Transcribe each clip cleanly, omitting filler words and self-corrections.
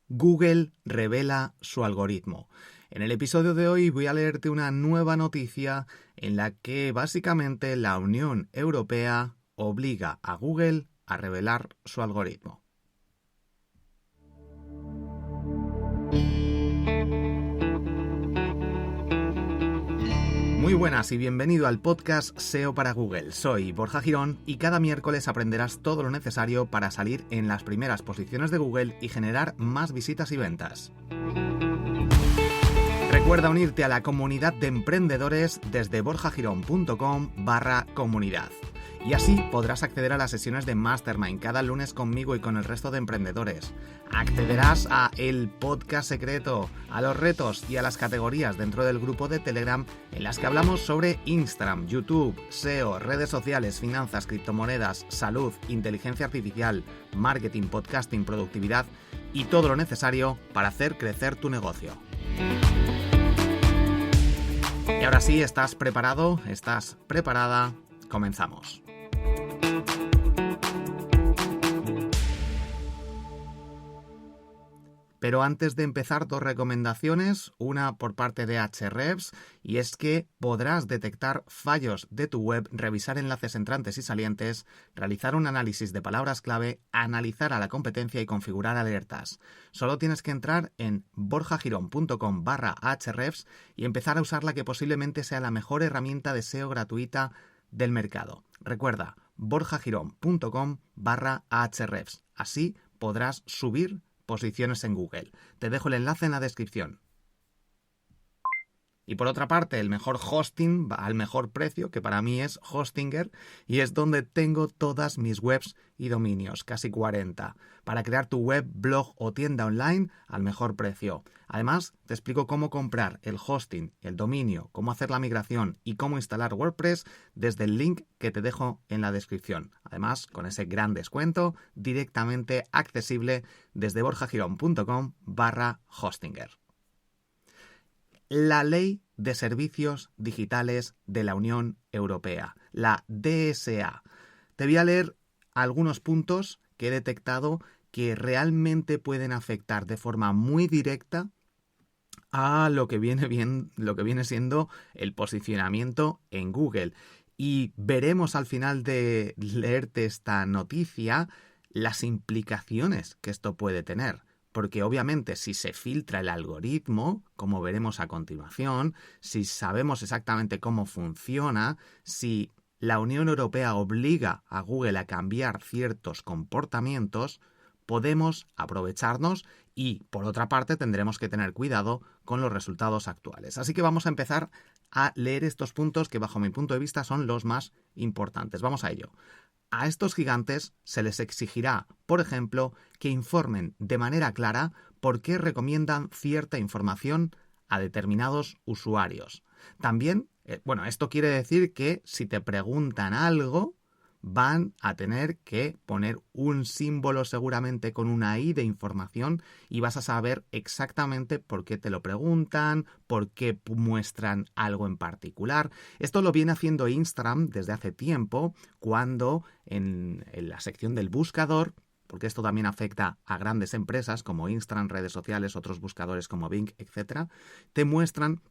Google revela su algoritmo. En el episodio de hoy voy a leerte una nueva noticia en la que básicamente la Unión Europea obliga a Google a revelar su algoritmo. Muy buenas y bienvenido al podcast SEO para Google. Soy Borja Girón y cada miércoles aprenderás todo lo necesario para salir en las primeras posiciones de Google y generar más visitas y ventas. Recuerda unirte a la comunidad de emprendedores desde borjagirón.com/comunidad. Y así podrás acceder a las sesiones de Mastermind cada lunes conmigo y con el resto de emprendedores. Accederás a el podcast secreto, a los retos y a las categorías dentro del grupo de Telegram en las que hablamos sobre Instagram, YouTube, SEO, redes sociales, finanzas, criptomonedas, salud, inteligencia artificial, marketing, podcasting, productividad y todo lo necesario para hacer crecer tu negocio. Y ahora sí, ¿estás preparado? ¿Estás preparada? Comenzamos. Pero antes de empezar, dos recomendaciones, una por parte de Ahrefs, y es que podrás detectar fallos de tu web, revisar enlaces entrantes y salientes, realizar un análisis de palabras clave, analizar a la competencia y configurar alertas. Solo tienes que entrar en borjagirón.com/Ahrefs y empezar a usar la que posiblemente sea la mejor herramienta de SEO gratuita del mercado. Recuerda, borjagirón.com/Ahrefs. Así podrás subir posiciones en Google. Te dejo el enlace en la descripción. Y por otra parte, el mejor hosting al mejor precio, que para mí es Hostinger, y es donde tengo todas mis webs y dominios, casi 40, para crear tu web, blog o tienda online al mejor precio. Además, te explico cómo comprar el hosting, el dominio, cómo hacer la migración y cómo instalar WordPress desde el link que te dejo en la descripción. Además, con ese gran descuento directamente accesible desde borjagirón.com/Hostinger. La Ley de Servicios Digitales de la Unión Europea, la DSA. Te voy a leer algunos puntos que he detectado que realmente pueden afectar de forma muy directa a lo que viene siendo el posicionamiento en Google. Y veremos al final de leerte esta noticia las implicaciones que esto puede tener. Porque obviamente si se filtra el algoritmo, como veremos a continuación, si sabemos exactamente cómo funciona, si la Unión Europea obliga a Google a cambiar ciertos comportamientos, podemos aprovecharnos y, por otra parte, tendremos que tener cuidado con los resultados actuales. Así que vamos a empezar a leer estos puntos que, bajo mi punto de vista, son los más importantes. Vamos a ello. A estos gigantes se les exigirá, por ejemplo, que informen de manera clara por qué recomiendan cierta información a determinados usuarios. También, esto quiere decir que si te preguntan algo, van a tener que poner un símbolo seguramente con una I de información y vas a saber exactamente por qué te lo preguntan, por qué muestran algo en particular. Esto lo viene haciendo Instagram desde hace tiempo, cuando en la sección del buscador, porque esto también afecta a grandes empresas como Instagram, redes sociales, otros buscadores como Bing, etc., te muestran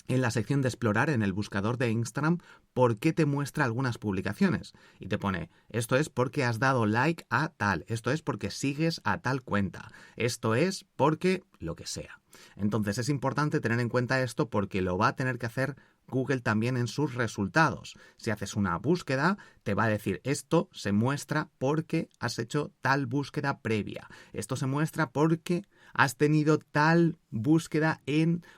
en la sección de explorar en el buscador de Instagram por qué te muestra algunas publicaciones y te pone, esto es porque has dado like a tal, esto es porque sigues a tal cuenta, esto es porque lo que sea. Entonces es importante tener en cuenta esto porque lo va a tener que hacer Google también en sus resultados. Si haces una búsqueda, te va a decir esto se muestra porque has hecho tal búsqueda previa. Esto se muestra porque has tenido tal búsqueda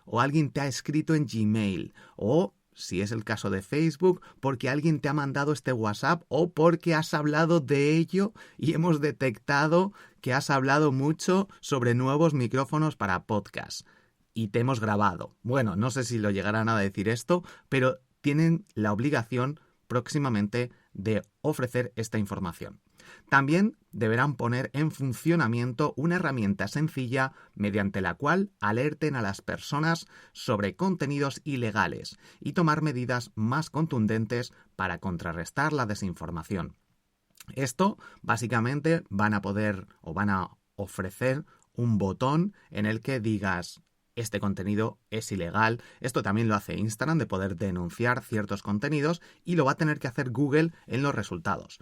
o alguien te ha escrito en Gmail. O, si es el caso de Facebook, porque alguien te ha mandado este WhatsApp o porque has hablado de ello y hemos detectado que has hablado mucho sobre nuevos micrófonos para podcast. Y te hemos grabado. Bueno, no sé si lo llegarán a decir esto, pero tienen la obligación próximamente de ofrecer esta información. También deberán poner en funcionamiento una herramienta sencilla mediante la cual alerten a las personas sobre contenidos ilegales y tomar medidas más contundentes para contrarrestar la desinformación. Esto básicamente van a poder o van a ofrecer un botón en el que digas: este contenido es ilegal. Esto también lo hace Instagram, de poder denunciar ciertos contenidos, y lo va a tener que hacer Google en los resultados.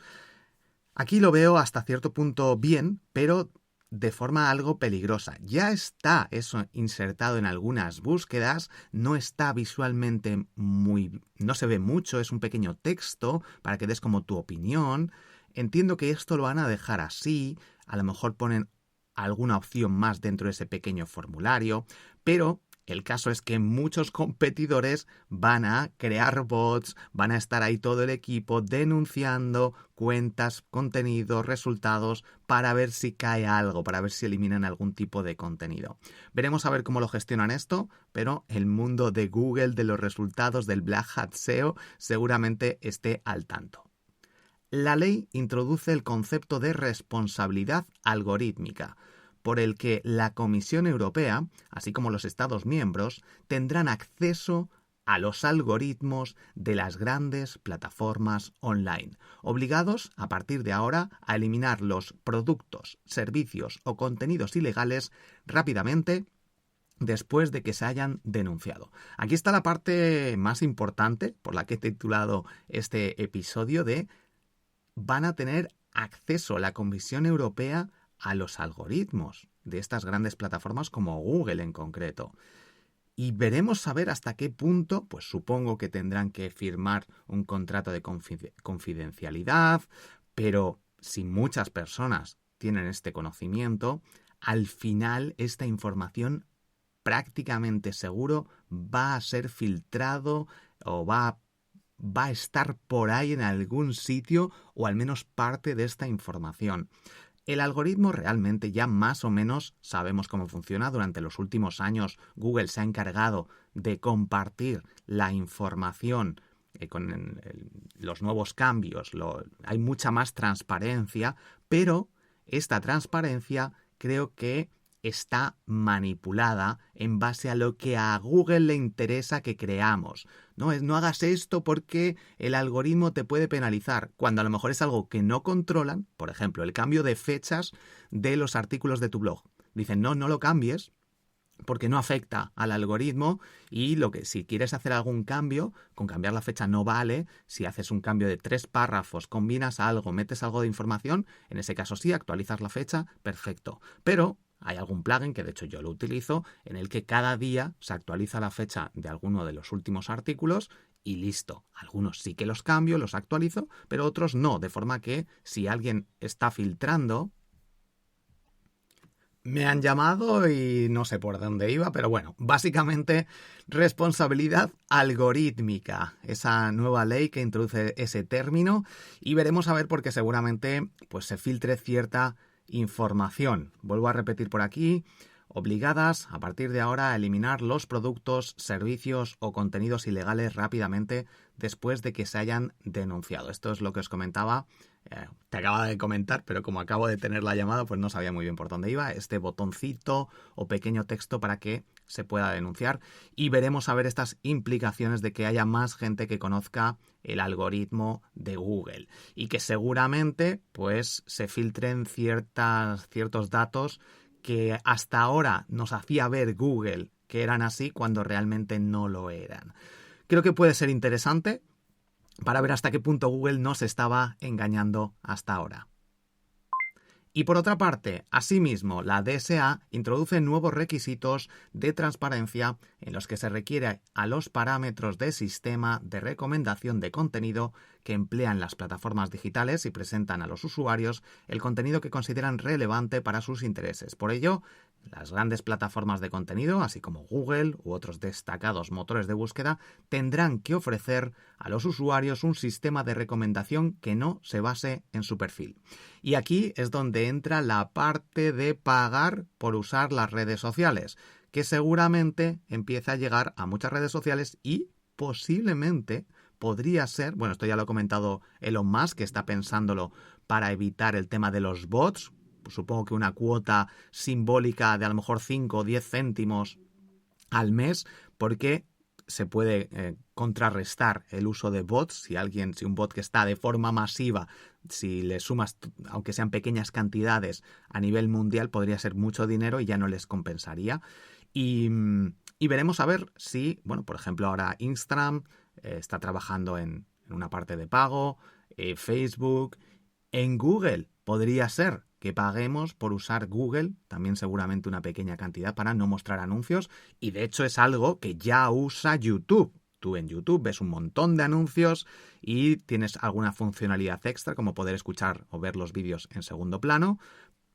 Aquí lo veo hasta cierto punto bien, pero de forma algo peligrosa. Ya está eso insertado en algunas búsquedas, no está visualmente no se ve mucho, es un pequeño texto para que des como tu opinión. Entiendo que esto lo van a dejar así, a lo mejor ponen alguna opción más dentro de ese pequeño formulario, pero el caso es que muchos competidores van a crear bots, van a estar ahí todo el equipo denunciando cuentas, contenidos, resultados, para ver si cae algo, para ver si eliminan algún tipo de contenido. Veremos a ver cómo lo gestionan esto, pero el mundo de Google, de los resultados, del Black Hat SEO, seguramente esté al tanto. La ley introduce el concepto de responsabilidad algorítmica, por el que la Comisión Europea, así como los Estados miembros, tendrán acceso a los algoritmos de las grandes plataformas online, obligados a partir de ahora a eliminar los productos, servicios o contenidos ilegales rápidamente después de que se hayan denunciado. Aquí está la parte más importante por la que he titulado este episodio de: van a tener acceso la Comisión Europea a los algoritmos de estas grandes plataformas como Google en concreto. Y veremos a ver hasta qué punto, pues supongo que tendrán que firmar un contrato de confidencialidad, pero si muchas personas tienen este conocimiento, al final esta información prácticamente seguro va a ser filtrado o va a estar por ahí en algún sitio, o al menos parte de esta información. El algoritmo realmente ya más o menos sabemos cómo funciona. Durante los últimos años Google se ha encargado de compartir la información con los nuevos cambios. Hay mucha más transparencia, pero esta transparencia creo que está manipulada en base a lo que a Google le interesa que creamos. No hagas esto porque el algoritmo te puede penalizar, cuando a lo mejor es algo que no controlan. Por ejemplo, el cambio de fechas de los artículos de tu blog. Dicen: no lo cambies porque no afecta al algoritmo, y si quieres hacer algún cambio, con cambiar la fecha no vale. Si haces un cambio de 3 párrafos, combinas algo, metes algo de información, en ese caso sí, actualizas la fecha, perfecto. Pero hay algún plugin, que de hecho yo lo utilizo, en el que cada día se actualiza la fecha de alguno de los últimos artículos y listo. Algunos sí que los cambio, los actualizo, pero otros no, de forma que si alguien está filtrando... Me han llamado y no sé por dónde iba, pero bueno, básicamente responsabilidad algorítmica, esa nueva ley que introduce ese término, y veremos a ver, porque seguramente pues se filtre cierta información. Vuelvo a repetir por aquí: obligadas a partir de ahora a eliminar los productos, servicios o contenidos ilegales rápidamente después de que se hayan denunciado. Esto es lo que os comentaba. Te acababa de comentar, pero como acabo de tener la llamada, pues no sabía muy bien por dónde iba. Este botoncito o pequeño texto para que se pueda denunciar, y veremos a ver estas implicaciones de que haya más gente que conozca el algoritmo de Google y que seguramente pues se filtren ciertos datos que hasta ahora nos hacía ver Google que eran así cuando realmente no lo eran. Creo que puede ser interesante para ver hasta qué punto Google nos estaba engañando hasta ahora. Y por otra parte, asimismo, la DSA introduce nuevos requisitos de transparencia en los que se requiere a los parámetros de sistema de recomendación de contenido que emplean las plataformas digitales y presentan a los usuarios el contenido que consideran relevante para sus intereses. Por ello, las grandes plataformas de contenido, así como Google u otros destacados motores de búsqueda, tendrán que ofrecer a los usuarios un sistema de recomendación que no se base en su perfil. Y aquí es donde entra la parte de pagar por usar las redes sociales, que seguramente empieza a llegar a muchas redes sociales y posiblemente podría ser, bueno, esto ya lo ha comentado Elon Musk, que está pensándolo para evitar el tema de los bots. Supongo que una cuota simbólica de a lo mejor 5 o 10 céntimos al mes, porque se puede contrarrestar el uso de bots. Si un bot que está de forma masiva, si le sumas, aunque sean pequeñas cantidades, a nivel mundial, podría ser mucho dinero y ya no les compensaría. Y veremos a ver si, bueno, por ejemplo, ahora Instagram está trabajando en una parte de pago, Facebook, en Google podría ser que paguemos por usar Google, también seguramente una pequeña cantidad para no mostrar anuncios, y de hecho es algo que ya usa YouTube. Tú en YouTube ves un montón de anuncios y tienes alguna funcionalidad extra como poder escuchar o ver los vídeos en segundo plano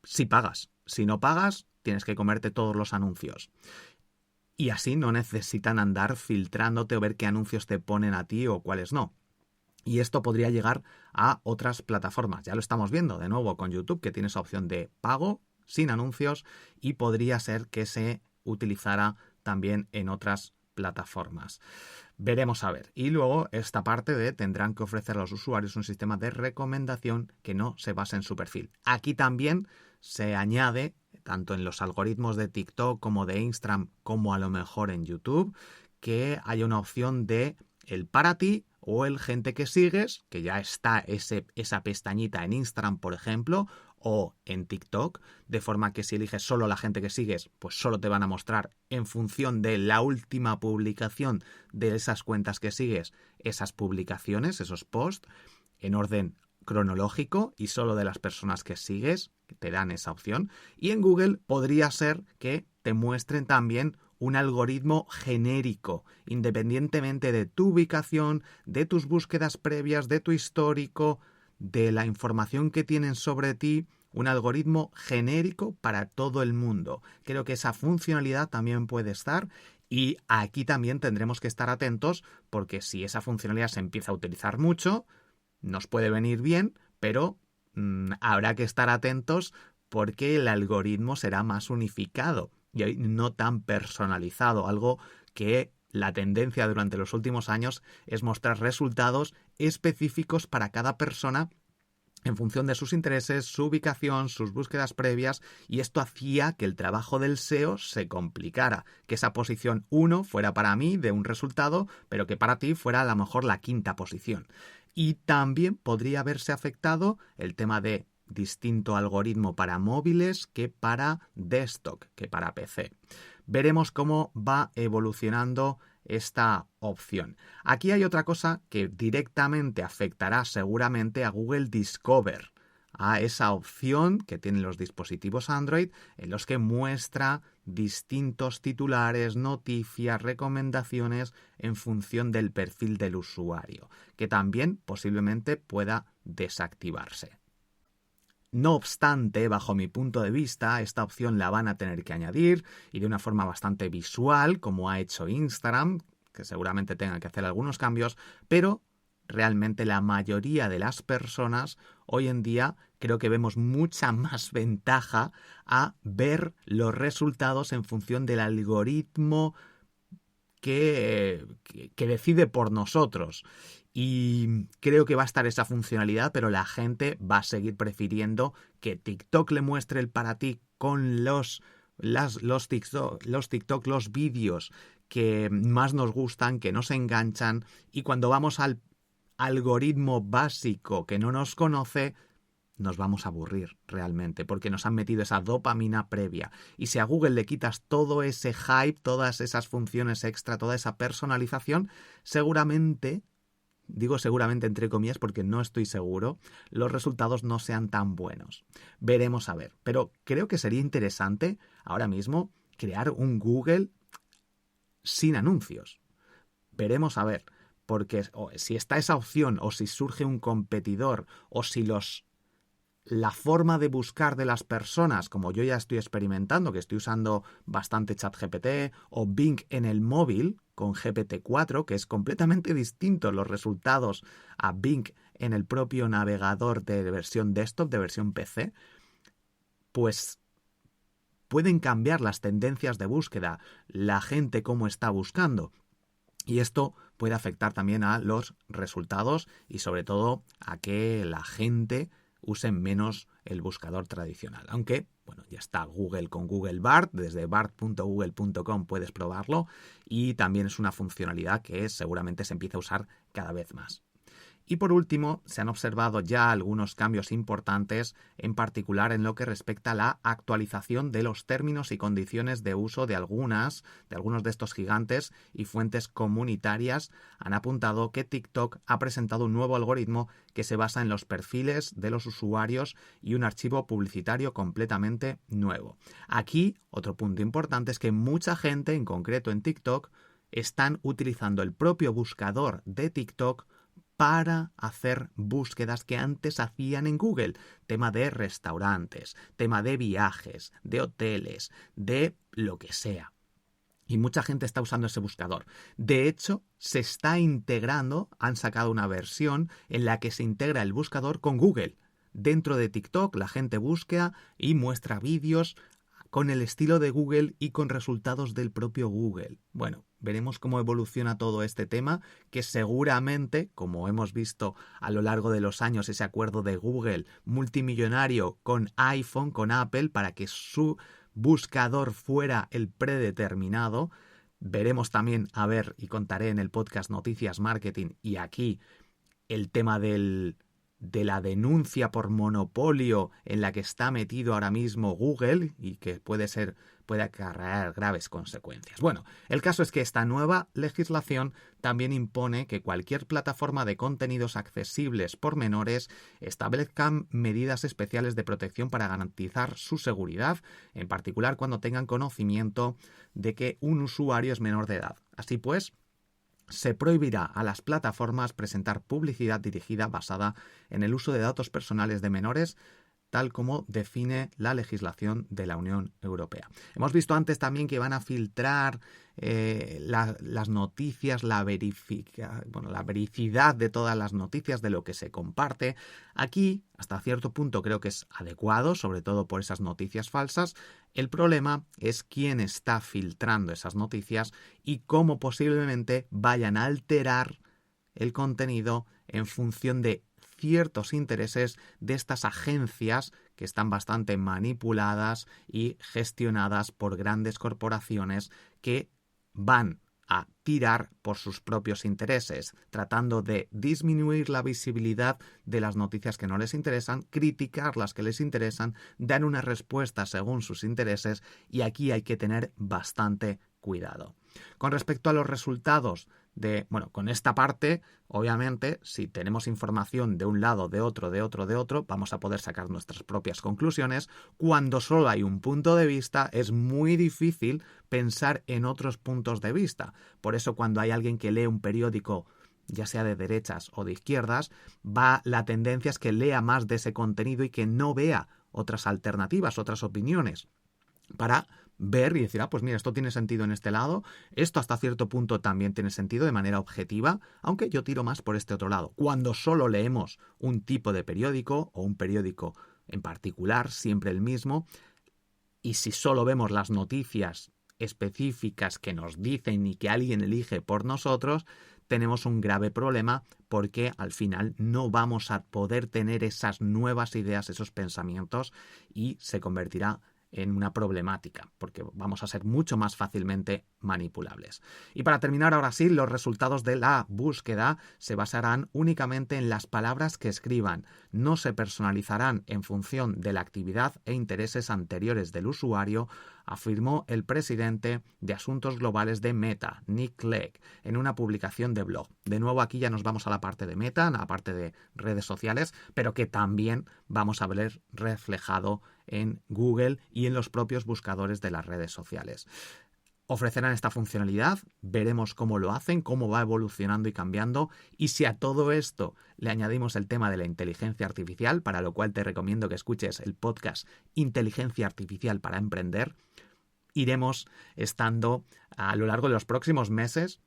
si pagas. Si no pagas, tienes que comerte todos los anuncios. Y así no necesitan andar filtrándote o ver qué anuncios te ponen a ti o cuáles no. Y esto podría llegar a otras plataformas. Ya lo estamos viendo de nuevo con YouTube, que tiene esa opción de pago sin anuncios, y podría ser que se utilizara también en otras plataformas. Veremos a ver. Y luego esta parte de tendrán que ofrecer a los usuarios un sistema de recomendación que no se base en su perfil. Aquí también se añade, tanto en los algoritmos de TikTok como de Instagram, como a lo mejor en YouTube, que haya una opción de el para ti o el gente que sigues, que ya está esa pestañita en Instagram, por ejemplo, o en TikTok, de forma que si eliges solo la gente que sigues, pues solo te van a mostrar en función de la última publicación de esas cuentas que sigues, esas publicaciones, esos posts, en orden cronológico y solo de las personas que sigues, que te dan esa opción. Y en Google podría ser que te muestren también un algoritmo genérico, independientemente de tu ubicación, de tus búsquedas previas, de tu histórico, de la información que tienen sobre ti, un algoritmo genérico para todo el mundo. Creo que esa funcionalidad también puede estar, y aquí también tendremos que estar atentos, porque si esa funcionalidad se empieza a utilizar mucho, nos puede venir bien, pero habrá que estar atentos porque el algoritmo será más unificado y no tan personalizado, algo que la tendencia durante los últimos años es mostrar resultados específicos para cada persona en función de sus intereses, su ubicación, sus búsquedas previas, y esto hacía que el trabajo del SEO se complicara, que esa posición 1 fuera para mí de un resultado, pero que para ti fuera a lo mejor la quinta posición. Y también podría haberse afectado el tema de distinto algoritmo para móviles que para desktop, que para PC. Veremos cómo va evolucionando esta opción. Aquí hay otra cosa que directamente afectará seguramente a Google Discover, a esa opción que tienen los dispositivos Android en los que muestra distintos titulares, noticias, recomendaciones en función del perfil del usuario, que también posiblemente pueda desactivarse. No obstante, bajo mi punto de vista, esta opción la van a tener que añadir, y de una forma bastante visual, como ha hecho Instagram, que seguramente tengan que hacer algunos cambios, pero realmente la mayoría de las personas hoy en día creo que vemos mucha más ventaja a ver los resultados en función del algoritmo que decide por nosotros. Y creo que va a estar esa funcionalidad, pero la gente va a seguir prefiriendo que TikTok le muestre el para ti con los TikTok, los vídeos que más nos gustan, que nos enganchan, y cuando vamos al algoritmo básico que no nos conoce, nos vamos a aburrir realmente, porque nos han metido esa dopamina previa. Y si a Google le quitas todo ese hype, todas esas funciones extra, toda esa personalización, seguramente, digo seguramente entre comillas porque no estoy seguro, los resultados no sean tan buenos. Veremos a ver. Pero creo que sería interesante ahora mismo crear un Google sin anuncios. Veremos a ver, porque si está esa opción, o si surge un competidor, o si la forma de buscar de las personas, como yo ya estoy experimentando, que estoy usando bastante ChatGPT, o Bing en el móvil con GPT-4, que es completamente distinto los resultados a Bing en el propio navegador de versión desktop, de versión PC, pues pueden cambiar las tendencias de búsqueda, la gente cómo está buscando. Y esto puede afectar también a los resultados y sobre todo a que la gente usen menos el buscador tradicional. Aunque, bueno, ya está Google con Google Bard, desde bard.google.com puedes probarlo y también es una funcionalidad que seguramente se empieza a usar cada vez más. Y por último, se han observado ya algunos cambios importantes, en particular en lo que respecta a la actualización de los términos y condiciones de uso de algunos de estos gigantes, y fuentes comunitarias han apuntado que TikTok ha presentado un nuevo algoritmo que se basa en los perfiles de los usuarios y un archivo publicitario completamente nuevo. Aquí, otro punto importante es que mucha gente, en concreto en TikTok, están utilizando el propio buscador de TikTok para hacer búsquedas que antes hacían en Google. Tema de restaurantes, tema de viajes, de hoteles, de lo que sea. Y mucha gente está usando ese buscador. De hecho, se está integrando, han sacado una versión en la que se integra el buscador con Google. Dentro de TikTok la gente busca y muestra vídeos con el estilo de Google y con resultados del propio Google. Bueno, veremos cómo evoluciona todo este tema, que seguramente, como hemos visto a lo largo de los años, ese acuerdo de Google multimillonario con iPhone, con Apple, para que su buscador fuera el predeterminado. Veremos también, y contaré en el podcast Noticias Marketing, y aquí el tema de la denuncia por monopolio en la que está metido ahora mismo Google y que puede acarrear graves consecuencias. Bueno, el caso es que esta nueva legislación también impone que cualquier plataforma de contenidos accesibles por menores establezcan medidas especiales de protección para garantizar su seguridad, en particular cuando tengan conocimiento de que un usuario es menor de edad. Así pues, se prohibirá a las plataformas presentar publicidad dirigida basada en el uso de datos personales de menores, tal como define la legislación de la Unión Europea. Hemos visto antes también que van a filtrar las noticias, la vericidad de todas las noticias, de lo que se comparte. Aquí, hasta cierto punto, creo que es adecuado, sobre todo por esas noticias falsas. El problema es quién está filtrando esas noticias y cómo posiblemente vayan a alterar el contenido en función de ciertos intereses de estas agencias que están bastante manipuladas y gestionadas por grandes corporaciones que van a tirar por sus propios intereses, tratando de disminuir la visibilidad de las noticias que no les interesan, criticar las que les interesan, dar una respuesta según sus intereses, y aquí hay que tener bastante cuidado. Con respecto a los resultados con esta parte, obviamente, si tenemos información de un lado, de otro, vamos a poder sacar nuestras propias conclusiones. Cuando solo hay un punto de vista, es muy difícil pensar en otros puntos de vista. Por eso, cuando hay alguien que lee un periódico, ya sea de derechas o de izquierdas, la tendencia es que lea más de ese contenido y que no vea otras alternativas, otras opiniones, para ver y decir, pues mira, esto tiene sentido en este lado, esto hasta cierto punto también tiene sentido de manera objetiva, aunque yo tiro más por este otro lado. Cuando solo leemos un tipo de periódico o un periódico en particular, siempre el mismo, y si solo vemos las noticias específicas que nos dicen y que alguien elige por nosotros, tenemos un grave problema, porque al final no vamos a poder tener esas nuevas ideas, esos pensamientos, y se convertirá en una problemática, porque vamos a ser mucho más fácilmente manipulables. Y para terminar, ahora sí, los resultados de la búsqueda se basarán únicamente en las palabras que escriban. No se personalizarán en función de la actividad e intereses anteriores del usuario, afirmó el presidente de Asuntos Globales de Meta, Nick Clegg, en una publicación de blog. De nuevo, aquí ya nos vamos a la parte de Meta, a la parte de redes sociales, pero que también vamos a ver reflejado en Google y en los propios buscadores de las redes sociales. Ofrecerán esta funcionalidad, veremos cómo lo hacen, cómo va evolucionando y cambiando, y si a todo esto le añadimos el tema de la inteligencia artificial, para lo cual te recomiendo que escuches el podcast Inteligencia Artificial para Emprender, iremos estando a lo largo de los próximos meses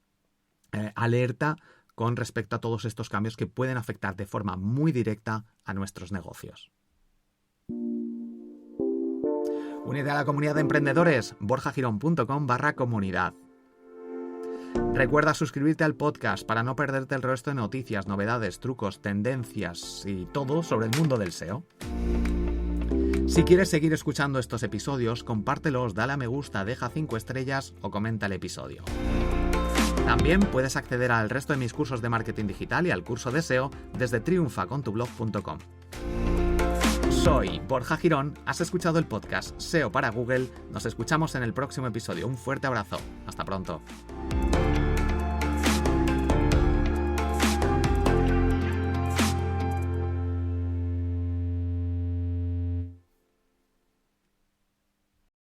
alerta con respecto a todos estos cambios que pueden afectar de forma muy directa a nuestros negocios. Únete a la comunidad de emprendedores, borjagirón.com/comunidad. Recuerda suscribirte al podcast para no perderte el resto de noticias, novedades, trucos, tendencias y todo sobre el mundo del SEO. Si quieres seguir escuchando estos episodios, compártelos, dale a me gusta, deja 5 estrellas o comenta el episodio. También puedes acceder al resto de mis cursos de marketing digital y al curso de SEO desde triunfacontublog.com. Soy Borja Girón, has escuchado el podcast SEO para Google, nos escuchamos en el próximo episodio. Un fuerte abrazo, hasta pronto.